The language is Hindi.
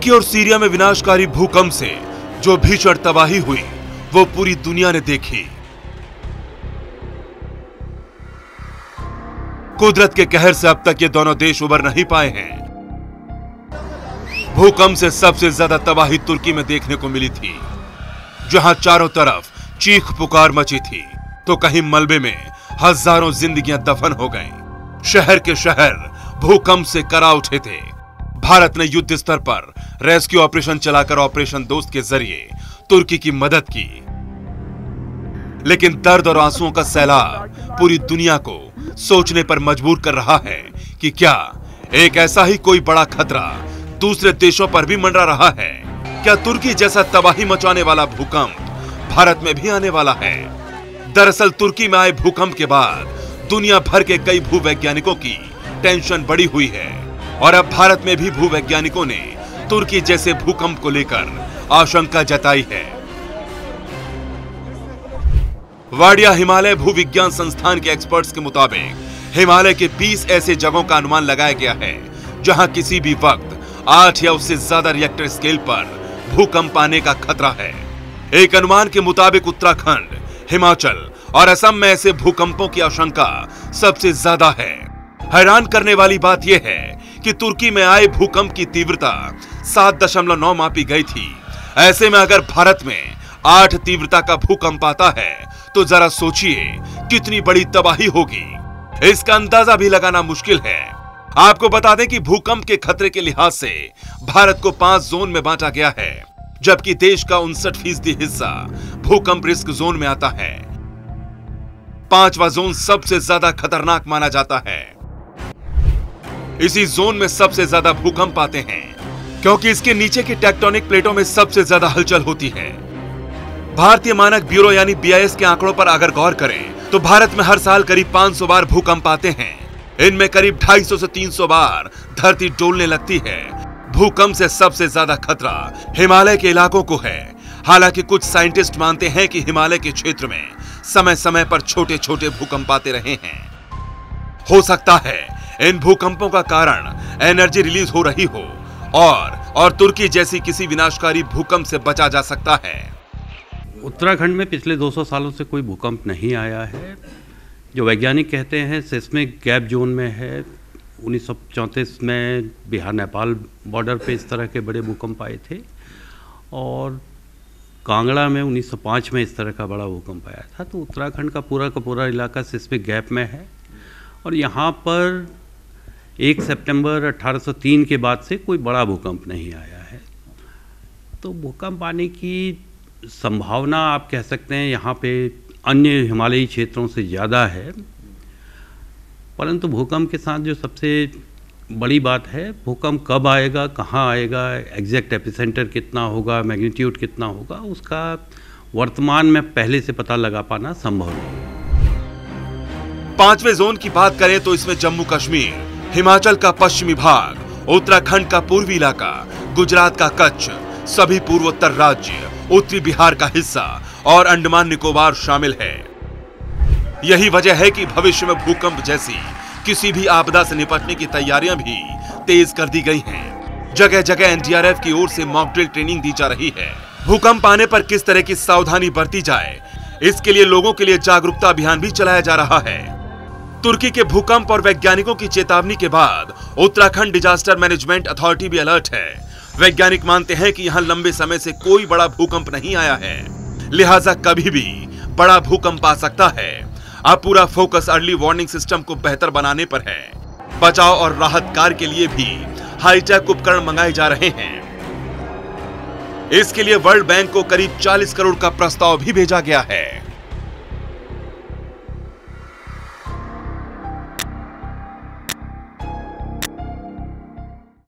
तुर्की और सीरिया में विनाशकारी भूकंप से जो भीषण तबाही हुई वो पूरी दुनिया ने देखी। कुदरत के कहर से अब तक ये दोनों देश उबर नहीं पाए हैं। भूकंप से सबसे ज्यादा तबाही तुर्की में देखने को मिली थी, जहां चारों तरफ चीख पुकार मची थी, तो कहीं मलबे में हजारों जिंदगियां दफन हो गईं। शहर के शहर भूकंप से करा उठे थे। भारत ने युद्ध स्तर पर रेस्क्यू ऑपरेशन चलाकर ऑपरेशन दोस्त के जरिए तुर्की की मदद की, लेकिन दर्द और आंसुओं का सैलाब पूरी दुनिया को सोचने पर मजबूर कर रहा है कि क्या एक ऐसा ही कोई बड़ा खतरा दूसरे देशों पर भी मंडरा रहा है। क्या तुर्की जैसा तबाही मचाने वाला भूकंप भारत में भी आने वाला है? दरअसल तुर्की में आए भूकंप के बाद दुनिया भर के कई भूवैज्ञानिकों की टेंशन बढ़ी हुई है और अब भारत में भी भूवैज्ञानिकों ने तुर्की जैसे भूकंप को लेकर आशंका जताई है। वाडिया हिमालय भूविज्ञान संस्थान के एक्सपर्ट्स के मुताबिक हिमालय के 20 ऐसे जगहों का अनुमान लगाया गया है जहां किसी भी वक्त 8 या उससे ज्यादा रिएक्टर स्केल पर भूकंप आने का खतरा है। एक अनुमान के मुताबिक उत्तराखंड, हिमाचल और असम में ऐसे भूकंपों की आशंका सबसे ज्यादा है। हैरान करने वाली बात यह है कि तुर्की में आए भूकंप की तीव्रता 7.9 मापी गई थी। ऐसे में अगर भारत में 8 तीव्रता का भूकंप आता है तो जरा सोचिए कितनी बड़ी तबाही होगी। इसका अंदाजा भी लगाना मुश्किल है। आपको बता दें कि भूकंप के खतरे के लिहाज से भारत को 5 जोन में बांटा गया है, जबकि देश का 59% हिस्सा भूकंप रिस्क जोन में आता है। 5वां जोन सबसे ज्यादा खतरनाक माना जाता है। इसी जोन में सबसे ज्यादा भूकंप आते हैं क्योंकि इसके नीचे की टेक्टोनिक प्लेटों में सबसे ज्यादा हलचल होती है। भारतीय मानक ब्यूरो यानी BIS के आंकड़ों पर अगर गौर करें तो भारत में हर साल करीब 500 बार भूकंप आते हैं। इनमें करीब 250 से 300 बार धरती डोलने लगती है। भूकंप से सबसे ज्यादा खतरा हिमालय के इलाकों को है। हालांकि कुछ साइंटिस्ट मानते हैं कि हिमालय के क्षेत्र में समय समय पर छोटे छोटे भूकंप आते रहे हैं। हो सकता है इन भूकंपों का कारण एनर्जी रिलीज हो रही हो और तुर्की जैसी किसी विनाशकारी भूकंप से बचा जा सकता है। उत्तराखंड में पिछले 200 सालों से कोई भूकंप नहीं आया है। जो वैज्ञानिक कहते हैं सिस्मिक गैप जोन में है। 1934 में बिहार नेपाल बॉर्डर पे इस तरह के बड़े भूकंप आए थे और कांगड़ा में 1905 में इस तरह का बड़ा भूकंप आया था। तो उत्तराखंड का पूरा इलाका सिस्मिक गैप में है और यहाँ पर 1 सितंबर 1803 के बाद से कोई बड़ा भूकंप नहीं आया है। तो भूकंप आने की संभावना आप कह सकते हैं यहाँ पे अन्य हिमालयी क्षेत्रों से ज़्यादा है, परंतु भूकंप के साथ जो सबसे बड़ी बात है भूकंप कब आएगा, कहाँ आएगा, एग्जैक्ट एपिसेंटर कितना होगा, मैग्नीट्यूड कितना होगा, उसका वर्तमान में पहले से पता लगा पाना संभव नहीं। 5वें जोन की बात करें तो इसमें जम्मू कश्मीर, हिमाचल का पश्चिमी भाग, उत्तराखंड का पूर्वी इलाका, गुजरात का कच्छ, सभी पूर्वोत्तर राज्य, उत्तरी बिहार का हिस्सा और अंडमान निकोबार शामिल है। यही वजह है कि भविष्य में भूकंप जैसी किसी भी आपदा से निपटने की तैयारियां भी तेज कर दी गई हैं। जगह जगह NDRF की ओर से मॉक ड्रिल ट्रेनिंग दी जा रही है। भूकंप आने पर किस तरह की सावधानी बरती जाए, इसके लिए लोगों के लिए जागरूकता अभियान भी चलाया जा रहा है। तुर्की के भूकंप और वैज्ञानिकों की चेतावनी के बाद उत्तराखंड डिजास्टर मैनेजमेंट अथॉरिटी भी अलर्ट है। वैज्ञानिक मानते हैं कि यहां लंबे समय से कोई बड़ा भूकंप नहीं आया है, लिहाजा कभी भी बड़ा भूकंप आ सकता है। अब पूरा फोकस अर्ली वार्निंग सिस्टम को बेहतर बनाने पर है। बचाव और राहत कार्य के लिए भी हाईटेक उपकरण मंगाए जा रहे हैं। इसके लिए वर्ल्ड बैंक को करीब 40 करोड़ का प्रस्ताव भी भेजा गया है।